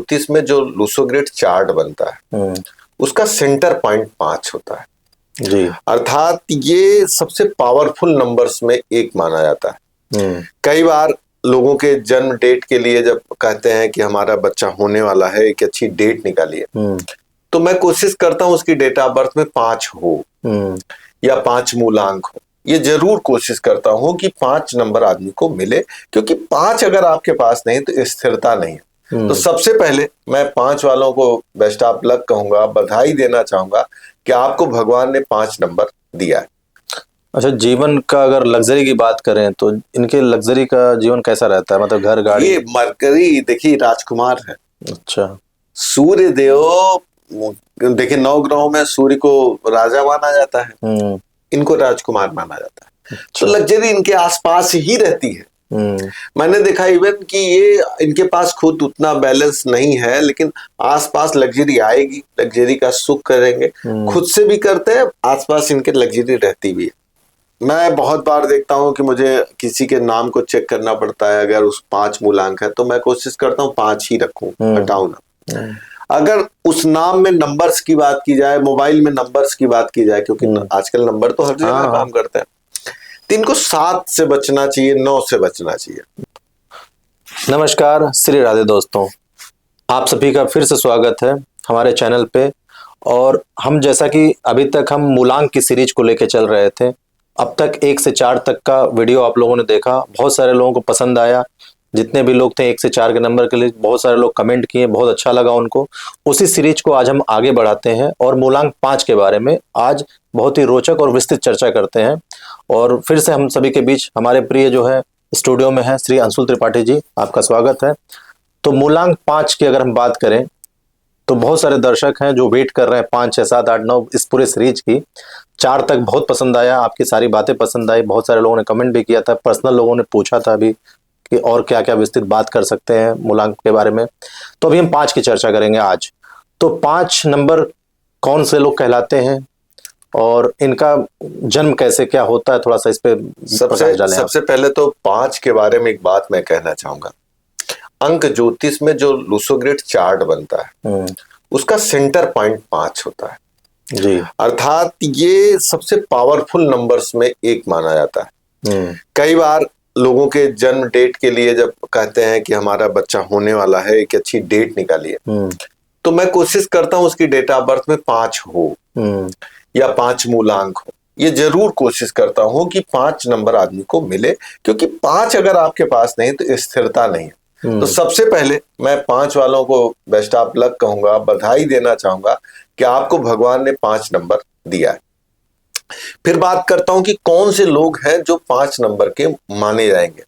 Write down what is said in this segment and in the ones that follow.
ज्योतिष में जो लूसोग्रेड चार्ट बनता है उसका सेंटर पॉइंट 5 होता है जी। अर्थात ये सबसे पावरफुल नंबर्स में एक माना जाता है। कई बार लोगों के जन्म डेट के लिए जब कहते हैं कि हमारा बच्चा होने वाला है, एक अच्छी डेट निकालिए, तो मैं कोशिश करता हूं उसकी डेट ऑफ बर्थ में 5 हो या 5 मूलांक हो। ये जरूर कोशिश करता हूं कि 5 नंबर आदमी को मिले, क्योंकि 5 अगर आपके पास नहीं तो स्थिरता नहीं है। तो सबसे पहले मैं 5 वालों को बेस्ट ऑफ लक कहूंगा, बधाई देना चाहूंगा कि आपको भगवान ने 5 नंबर दिया है। अच्छा, जीवन का अगर लग्जरी की बात करें तो इनके लग्जरी का जीवन कैसा रहता है, मतलब घर गाड़ी? ये मरकरी देखिए राजकुमार है। अच्छा। सूर्य देव देखिए 9 ग्रहों में सूर्य को राजा माना जाता है, इनको राजकुमार माना जाता है। तो लग्जरी इनके आसपास ही रहती है। मैंने देखा इवन कि ये इनके पास खुद उतना बैलेंस नहीं है, लेकिन आसपास लग्जरी आएगी, लग्जरी का सुख करेंगे, खुद से भी करते हैं, आसपास इनके लग्जरी रहती भी है। मैं बहुत बार देखता हूं कि मुझे किसी के नाम को चेक करना पड़ता है, अगर उस 5 मूलांक है तो मैं कोशिश करता हूं 5 ही रखूं, हटाऊं ना। अगर उस नाम में नंबर्स की बात की जाए, मोबाइल में नंबर्स की बात की जाए, क्योंकि आजकल नंबर तो हर जगह काम करते हैं, तो इनको 7 से बचना चाहिए, 9 से बचना चाहिए। नमस्कार, श्री राधे दोस्तों, आप सभी का फिर से स्वागत है हमारे चैनल पे। और हम जैसा कि अभी तक हम मूलांक की सीरीज को लेकर चल रहे थे, अब तक 1 से 4 तक का वीडियो आप लोगों ने देखा, बहुत सारे लोगों को पसंद आया। जितने भी लोग थे 1 से 4 के नंबर के लिए, बहुत सारे लोग कमेंट किए, बहुत अच्छा लगा उनको। उसी सीरीज को आज हम आगे बढ़ाते हैं और मूलांक 5 के बारे में आज बहुत ही रोचक और विस्तृत चर्चा करते हैं। और फिर से हम सभी के बीच हमारे प्रिय जो है स्टूडियो में है श्री अंशुल त्रिपाठी जी, आपका स्वागत है। तो मूलांक 5 की अगर हम बात करें तो बहुत सारे दर्शक हैं जो वेट कर रहे हैं 5, 6, 7, 8, 9 इस पूरे सीरीज की। 4 तक बहुत पसंद आया, आपकी सारी बातें पसंद आई, बहुत सारे लोगों ने कमेंट भी किया था, पर्सनल लोगों ने पूछा था अभी कि और क्या क्या विस्तृत बात कर सकते हैं मूलांक के बारे में। तो अभी हम 5 की चर्चा करेंगे आज। तो 5 नंबर कौन से लोग कहलाते हैं और इनका जन्म कैसे क्या होता है, थोड़ा सा इस पे सबसे पहले तो 5 के बारे में एक बात मैं कहना चाहूंगा। अंक ज्योतिष में जो लूसोग्रेड चार्ट बनता है उसका सेंटर पॉइंट 5 होता है जी। अर्थात ये सबसे पावरफुल नंबर्स में एक माना जाता है। कई बार लोगों के जन्म डेट के लिए जब कहते हैं कि हमारा बच्चा होने वाला है, एक अच्छी डेट निकालिए, तो मैं कोशिश करता हूं उसकी डेट ऑफ बर्थ में 5 हो या 5 मूलांक हो। ये जरूर कोशिश करता हूं कि 5 नंबर आदमी को मिले, क्योंकि 5 अगर आपके पास नहीं तो स्थिरता नहीं है। तो सबसे पहले मैं 5 वालों को बेस्ट ऑफ लक कहूंगा, बधाई देना चाहूंगा कि आपको भगवान ने 5 नंबर दिया है। फिर बात करता हूं कि कौन से लोग हैं जो 5 नंबर के माने जाएंगे।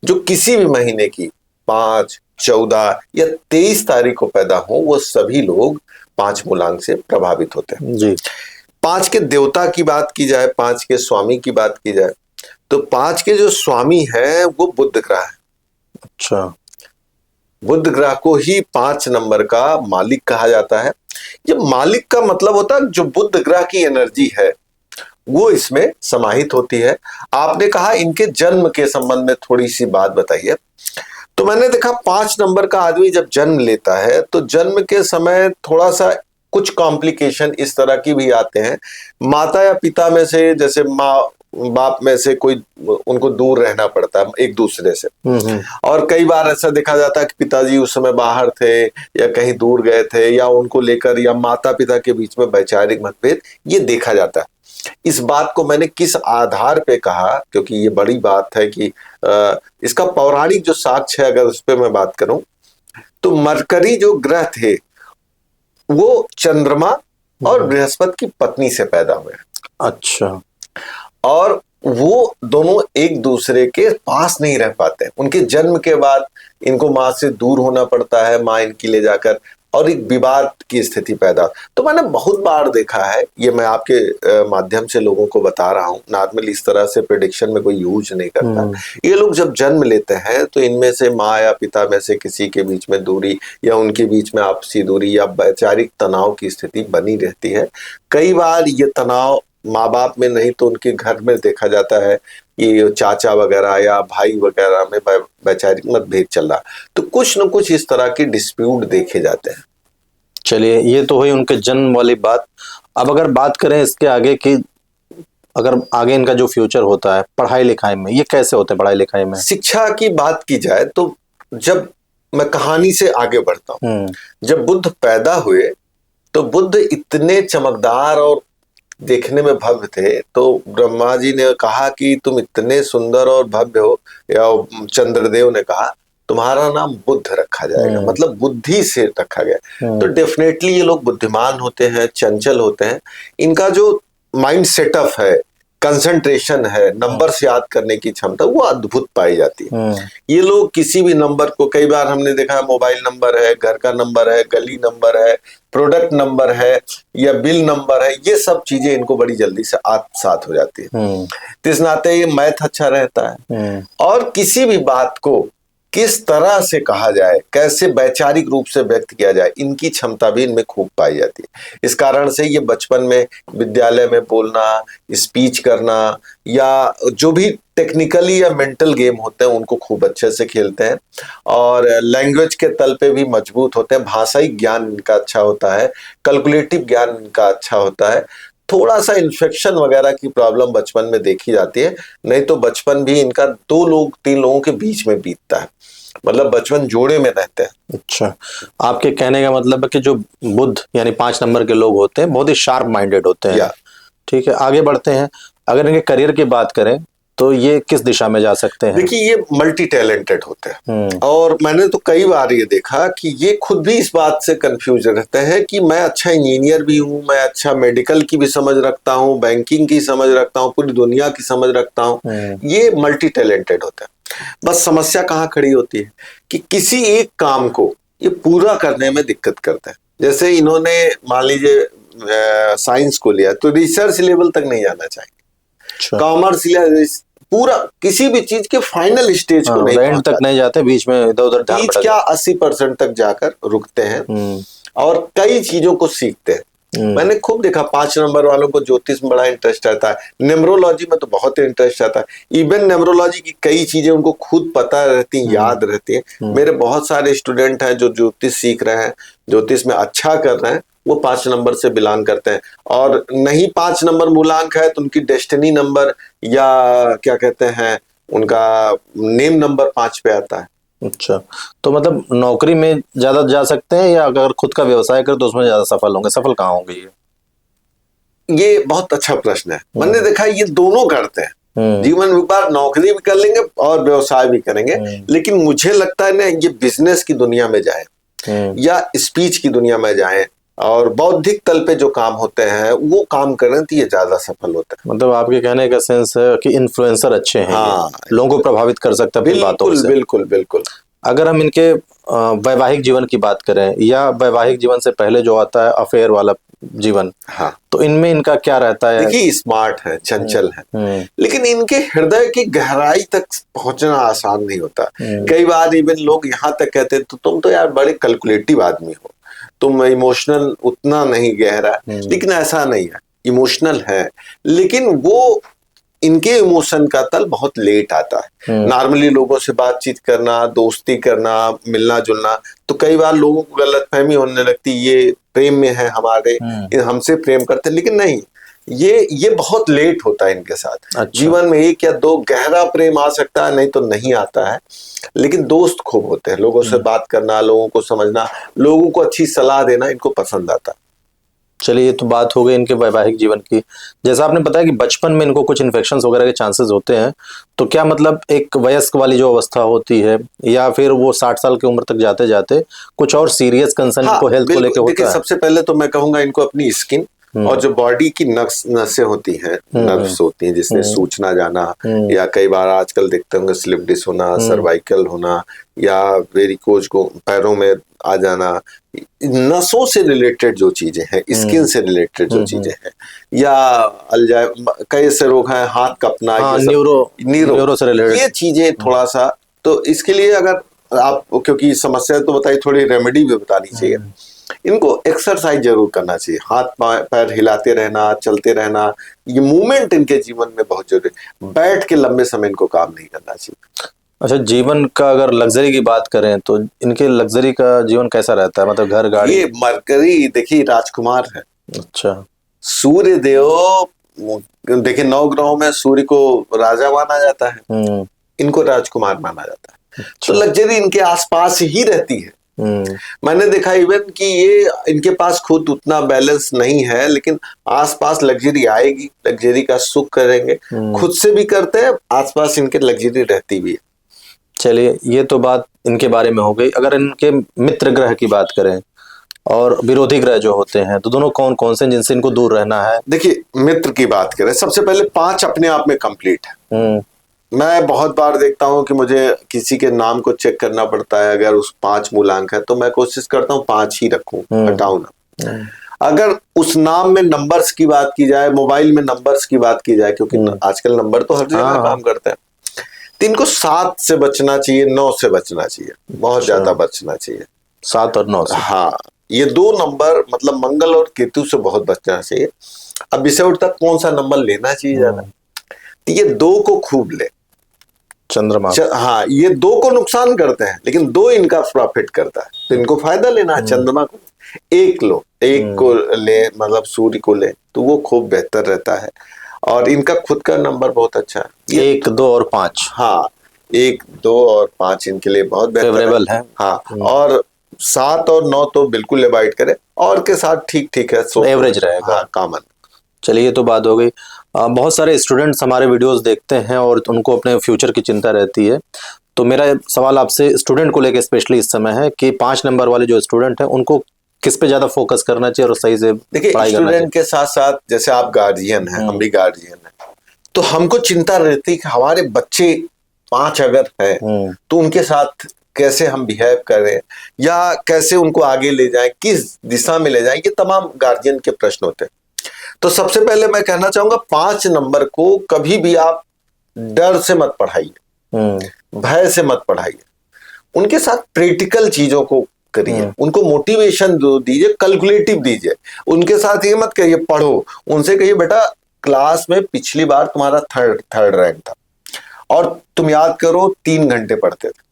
जो किसी भी महीने की 5, 14 या 23 तारीख को पैदा हो, वो सभी लोग 5 मूलांक से प्रभावित होते हैं जी। 5 के देवता की बात की जाए, 5 के स्वामी की बात की जाए, तो 5 के जो स्वामी है वो बुध ग्रह है। अच्छा। बुध ग्रह को ही 5 नंबर का मालिक कहा जाता है। ये मालिक का मतलब होता है जो बुध ग्रह की एनर्जी है वो इसमें समाहित होती है। आपने कहा इनके जन्म के संबंध में थोड़ी सी बात बताइए। तो मैंने देखा 5 नंबर का आदमी जब जन्म लेता है तो जन्म के समय थोड़ा सा कुछ कॉम्प्लिकेशन इस तरह की भी आते हैं। माता या पिता में से, जैसे माँ बाप में से कोई, उनको दूर रहना पड़ता है एक दूसरे से। और कई बार ऐसा देखा जाता है कि पिताजी उस समय बाहर थे या कहीं दूर गए थे, या उनको लेकर या माता पिता के बीच में वैचारिक मतभेद ये देखा जाता है। इस बात को मैंने किस आधार पे कहा, क्योंकि ये बड़ी बात है कि इसका पौराणिक जो साक्ष्य है, अगर उस पर मैं बात करूं तो मरकरी जो ग्रह थे वो चंद्रमा और बृहस्पति की पत्नी से पैदा हुए। अच्छा। और वो दोनों एक दूसरे के पास नहीं रह पाते, उनके जन्म के बाद इनको माँ से दूर होना पड़ता है, माँ इनकी ले जाकर, और एक विवाद की स्थिति पैदा। तो मैंने बहुत बार देखा है, ये मैं आपके माध्यम से लोगों को बता रहा हूँ, नॉर्मल इस तरह से प्रेडिक्शन में कोई यूज नहीं करता। ये लोग जब जन्म लेते हैं तो इनमें से माँ या पिता में से किसी के बीच में दूरी या उनके बीच में आपसी दूरी या वैचारिक तनाव की स्थिति बनी रहती है। कई बार ये तनाव माँ बाप में नहीं तो उनके घर में देखा जाता है कि चाचा वगैरह या भाई वगैरह में वैचारिक मतभेद चल रहा, तो कुछ न कुछ इस तरह के डिस्प्यूट देखे जाते हैं। चलिए, ये तो हुई उनके जन्म वाली बात। अब अगर बात करें इसके आगे की, अगर आगे इनका जो फ्यूचर होता है पढ़ाई लिखाई में, ये कैसे होते हैं पढ़ाई लिखाई में? शिक्षा की बात की जाए तो जब मैं कहानी से आगे बढ़ता हूँ, जब बुद्ध पैदा हुए तो बुद्ध इतने चमकदार और देखने में भव्य थे, तो ब्रह्मा जी ने कहा कि तुम इतने सुंदर और भव्य हो, या चंद्रदेव ने कहा तुम्हारा नाम बुद्ध रखा जाएगा, मतलब बुद्धि से रखा गया। तो डेफिनेटली ये लोग बुद्धिमान होते हैं, चंचल होते हैं, इनका जो माइंड सेटअप है, कंसंट्रेशन है, नंबर्स याद करने की क्षमता, वो अद्भुत पाई जाती है। ये लोग किसी भी नंबर को, कई बार हमने देखा है मोबाइल नंबर है, घर का नंबर है, गली नंबर है, प्रोडक्ट नंबर है या बिल नंबर है, ये सब चीजें इनको बड़ी जल्दी से आत्मसात हो जाती है। तो इस नाते ये मैथ अच्छा रहता है। और किसी भी बात को किस तरह से कहा जाए, कैसे वैचारिक रूप से व्यक्त किया जाए, इनकी क्षमता भी इनमें खूब पाई जाती है। इस कारण से ये बचपन में विद्यालय में बोलना, स्पीच करना, या जो भी टेक्निकली या मेंटल गेम होते हैं उनको खूब अच्छे से खेलते हैं, और लैंग्वेज के तल पे भी मजबूत होते हैं। भाषाई ज्ञान इनका अच्छा होता है, कैलकुलेटिव ज्ञान इनका अच्छा होता है। थोड़ा सा इन्फेक्शन वगैरह की प्रॉब्लम बचपन में देखी जाती है, नहीं तो बचपन भी इनका 2-3 लोगों के बीच में बीतता है, मतलब बचपन जोड़े में रहते हैं। अच्छा, आपके कहने का मतलब है कि जो बुद्ध यानी 5 नंबर के लोग होते हैं बहुत ही शार्प माइंडेड होते हैं। ठीक है, आगे बढ़ते हैं। अगर इनके करियर की बात करें तो ये किस दिशा में जा सकते हैं? देखिए, ये मल्टी टैलेंटेड होते हैं, और मैंने तो कई बार ये देखा कि ये खुद भी इस बात से कंफ्यूज रहते हैं कि मैं अच्छा इंजीनियर भी हूँ, मैं अच्छा मेडिकल की भी समझ रखता हूँ, बैंकिंग की समझ रखता हूँ, पूरी दुनिया की समझ रखता हूँ। ये मल्टी टैलेंटेड होते हैं। बस समस्या कहाँ खड़ी होती है कि किसी एक काम को ये पूरा करने में दिक्कत करते हैं। जैसे इन्होंने मान लीजिए साइंस को लिया तो रिसर्च लेवल तक नहीं जाना चाहिए, कॉमर्स लिया पूरा किसी भी चीज के फाइनल स्टेज को नहीं एंड तक नहीं जाते, बीच में इधर उधर बीच क्या 80% तक जाकर रुकते हैं और कई चीजों को सीखते हैं। मैंने खूब देखा 5 नंबर वालों को ज्योतिष में बड़ा इंटरेस्ट आता है, न्यूमरोलॉजी में तो बहुत इंटरेस्ट आता है। इवन न्यूमरोलॉजी की कई चीजें उनको खुद पता रहती हैं, याद रहती हैं। मेरे बहुत सारे स्टूडेंट हैं जो ज्योतिष सीख रहे हैं, ज्योतिष में अच्छा कर रहे हैं, वो 5 नंबर से बिलोंग करते हैं। और नहीं 5 नंबर मूलांक है तो उनकी डेस्टिनी नंबर या क्या कहते हैं उनका नेम नंबर 5 पे आता है। अच्छा, तो मतलब नौकरी में ज्यादा जा सकते हैं या अगर खुद का व्यवसाय करें तो उसमें ज्यादा सफल होंगे? सफल कहाँ होंगे? ये बहुत अच्छा प्रश्न है। मैंने देखा ये दोनों करते हैं, जीवन में बार नौकरी भी कर लेंगे और व्यवसाय भी करेंगे, लेकिन मुझे लगता है ना ये बिजनेस की दुनिया में जाए या स्पीच की दुनिया में जाए और बौद्धिक तल पे जो काम होते हैं वो काम करें तो ये ज्यादा सफल होता है। मतलब आपके कहने का सेंस है कि इन्फ्लुएंसर अच्छे हैं, हाँ, लोगों को प्रभावित कर सकता है बातों से। बिल्कुल बिल्कुल। अगर हम इनके वैवाहिक जीवन की बात करें या वैवाहिक जीवन से पहले जो आता है अफेयर वाला जीवन, हाँ, तो इनमें इनका क्या रहता है? देखिए स्मार्ट है, चंचल है, लेकिन इनके हृदय की गहराई तक पहुंचना आसान नहीं होता। कई बार इवन लोग यहाँ तक कहते हैं तो तुम तो यार बड़े कैलकुलेटिव आदमी हो, तुम इमोशनल उतना नहीं गहरा, लेकिन ऐसा नहीं है, इमोशनल है, लेकिन वो इनके इमोशन का तल बहुत लेट आता है। नॉर्मली लोगों से बातचीत करना, दोस्ती करना, मिलना जुलना, तो कई बार लोगों को गलतफहमी होने लगती ये प्रेम में है हमारे, हमसे प्रेम करते, लेकिन नहीं, ये बहुत लेट होता है इनके साथ। अच्छा। जीवन में 1 या 2 गहरा प्रेम आ सकता है, नहीं तो नहीं आता है, लेकिन दोस्त खूब होते हैं, लोगों से बात करना, लोगों को समझना, लोगों को अच्छी सलाह देना इनको पसंद आता है। चलिए, ये तो बात हो गई इनके वैवाहिक जीवन की। जैसा आपने बताया कि बचपन में इनको कुछ इन्फेक्शंस वगैरह के चांसेस होते हैं, तो क्या मतलब एक वयस्क वाली जो अवस्था होती है या फिर वो 60 साल की उम्र तक जाते जाते कुछ और सीरियस कंसर्न को हेल्थ को लेकर होता है? सबसे पहले तो मैं कहूंगा इनको अपनी स्किन और जो बॉडी की नसें होती हैं, नर्व्स होती हैं जिसने सूचना जाना, या कई बार आजकल देखते होंगे स्लिप डिस्क होना, सर्वाइकल होना, या वेरिकोज को पैरों में आ जाना, नसों से रिलेटेड जो चीजें हैं, स्किन से रिलेटेड जो चीजें हैं, या कई ऐसे रोग हैं, हाथ कपना, न्यूरो से रिलेटेड ये चीजें थोड़ा सा, तो इसके लिए अगर आप, क्योंकि समस्या तो बताई, थोड़ी रेमेडी भी बतानी चाहिए। इनको एक्सरसाइज जरूर करना चाहिए, हाथ पैर हिलाते रहना, चलते रहना, ये मूवमेंट इनके जीवन में बहुत जरूरी है। बैठ के लंबे समय इनको काम नहीं करना चाहिए। अच्छा, जीवन का अगर लग्जरी की बात करें तो इनके लग्जरी का जीवन कैसा रहता है, मतलब घर गाड़ी? ये मरकरी देखिए राजकुमार है। अच्छा। सूर्य देव देखिए 9 ग्रहों में सूर्य को राजा माना जाता है, इनको राजकुमार माना जाता है। तो लग्जरी इनके आसपास ही रहती है। मैंने देखा इवन कि ये इनके पास खुद उतना बैलेंस नहीं है, लेकिन आसपास लग्जरी आएगी, लग्जरी का सुख करेंगे, खुद से भी करते हैं, आसपास इनके लग्जरी रहती भी है। चलिए, ये तो बात इनके बारे में हो गई। अगर इनके मित्र ग्रह की बात करें और विरोधी ग्रह जो होते हैं, तो दोनों कौन कौन से जिनसे इनको दूर रहना है? देखिए मित्र की बात करें, सबसे पहले 5 अपने आप में कंप्लीट है। मैं बहुत बार देखता हूं कि मुझे किसी के नाम को चेक करना पड़ता है, अगर उस 5 मूलांक है तो मैं कोशिश करता हूँ 5 ही रखूं, हटाऊं ना। अगर उस नाम में नंबर्स की बात की जाए, मोबाइल में नंबर्स की बात की जाए, क्योंकि आजकल नंबर तो हर जगह काम करते हैं, तो इनको 7 से बचना चाहिए, 9 से बचना चाहिए, बहुत ज्यादा बचना चाहिए। 7 और 9 से? हाँ, ये 2 नंबर मतलब मंगल और केतु से बहुत बचना चाहिए। अब विषय उठता कौन सा नंबर लेना चाहिए ज्यादा, तो ये 2 को खूब ले। चंद्रमा? हाँ, ये 2 को नुकसान करते हैं, लेकिन 2 इनका प्रॉफिट करता है, तो इनको फायदा लेना है। चंद्रमा को 1 लो, 1 को ले, मतलब सूर्य को ले, तो वो खूब बेहतर रहता है। और इनका खुद का नंबर बहुत अच्छा है, 1, 2 और 5। हाँ, 1, 2 और 5 इनके लिए बहुत बेहतर है। हाँ, और 7 और 9 तो बिल्कुल अवॉइड करें, और के साथ ठीक ठीक है, एवरेज रहेगा। हाँ, कॉमन। चलिए, ये तो बात हो गई। बहुत सारे स्टूडेंट्स हमारे वीडियोस देखते हैं और उनको अपने फ्यूचर की चिंता रहती है, तो मेरा सवाल आपसे स्टूडेंट को लेकर स्पेशली इस समय है कि 5 नंबर वाले जो स्टूडेंट हैं उनको किस पे ज्यादा फोकस करना चाहिए और सही से देखिए स्टूडेंट के साथ साथ जैसे आप गार्जियन हैं, हम भी गार्जियन हैं, तो हमको चिंता रहती है कि हमारे बच्चे 5 अगर है तो उनके साथ कैसे हम बिहेव करें, या कैसे उनको आगे ले जाएं, किस दिशा में ले जाएं, ये तमाम गार्जियन के प्रश्न होते हैं। तो सबसे पहले मैं कहना चाहूंगा 5 नंबर को कभी भी आप डर से मत पढ़ाइए, भय से मत पढ़ाइए, उनके साथ प्रैक्टिकल चीजों को करिए, उनको मोटिवेशन दीजिए, कैलकुलेटिव दीजिए। उनके साथ ये मत कहिए पढ़ो, उनसे कहिए बेटा क्लास में पिछली बार तुम्हारा थर्ड रैंक था और तुम याद करो 3 घंटे पढ़ते थे,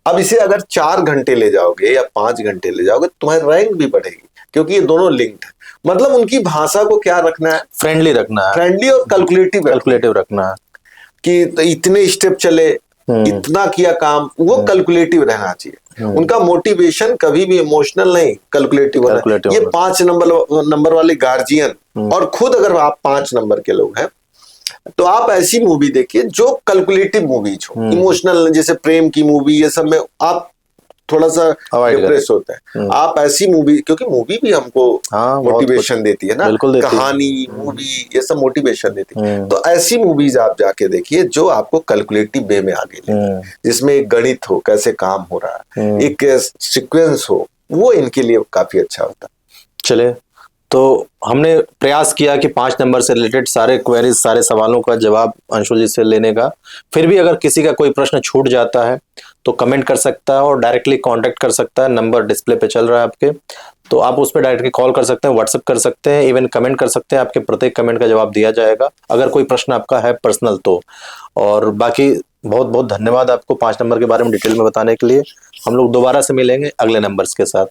अब इसे अगर 4 घंटे ले जाओगे या 5 घंटे ले जाओगे तुम्हारी रैंक भी बढ़ेगी, क्योंकि ये दोनों लिंक्ड है। मतलब उनकी भाषा को क्या रखना है, फ्रेंडली रखना है, फ्रेंडली और कैलकुलेटिव रखना है कि तो इतने स्टेप चले, इतना किया काम, वो कैलकुलेटिव रहना चाहिए। उनका मोटिवेशन कभी भी इमोशनल नहीं, कैलकुलेटिव होना। ये 5 नंबर वाले गार्जियन, और खुद अगर आप 5 नंबर के लोग हैं तो आप ऐसी मूवी देखिए जो कैलकुलेटिव मूवीज हो, इमोशनल, जैसे प्रेम की मूवी, ये सब में आप थोड़ा सा डिप्रेस होता है। आप ऐसी मूवी, क्योंकि मूवी भी हमको मोटिवेशन देती है ना, कहानी, मूवी, ये सब मोटिवेशन देती है। तो ऐसी मूवीज आप जाके देखिए जो आपको कैलकुलेटिव वे में आगे ले, जिसमें एक गणित हो, कैसे काम हो रहा है, एक सीक्वेंस हो, वो इनके लिए काफी अच्छा होता है। चले, तो हमने प्रयास किया कि 5 नंबर से रिलेटेड सारे क्वेरीज, सारे सवालों का जवाब अंशुल जी से लेने का। फिर भी अगर किसी का कोई प्रश्न छूट जाता है तो कमेंट कर सकता है और डायरेक्टली कांटेक्ट कर सकता है। नंबर डिस्प्ले पे चल रहा है आपके, तो आप उस पर डायरेक्टली कॉल कर सकते हैं, व्हाट्सएप कर सकते हैं, इवन कमेंट कर सकते हैं। आपके प्रत्येक कमेंट का जवाब दिया जाएगा अगर कोई प्रश्न आपका है पर्सनल तो। और बाकी बहुत बहुत धन्यवाद आपको 5 नंबर के बारे में डिटेल में बताने के लिए। हम लोग दोबारा से मिलेंगे अगले नंबर्स के साथ।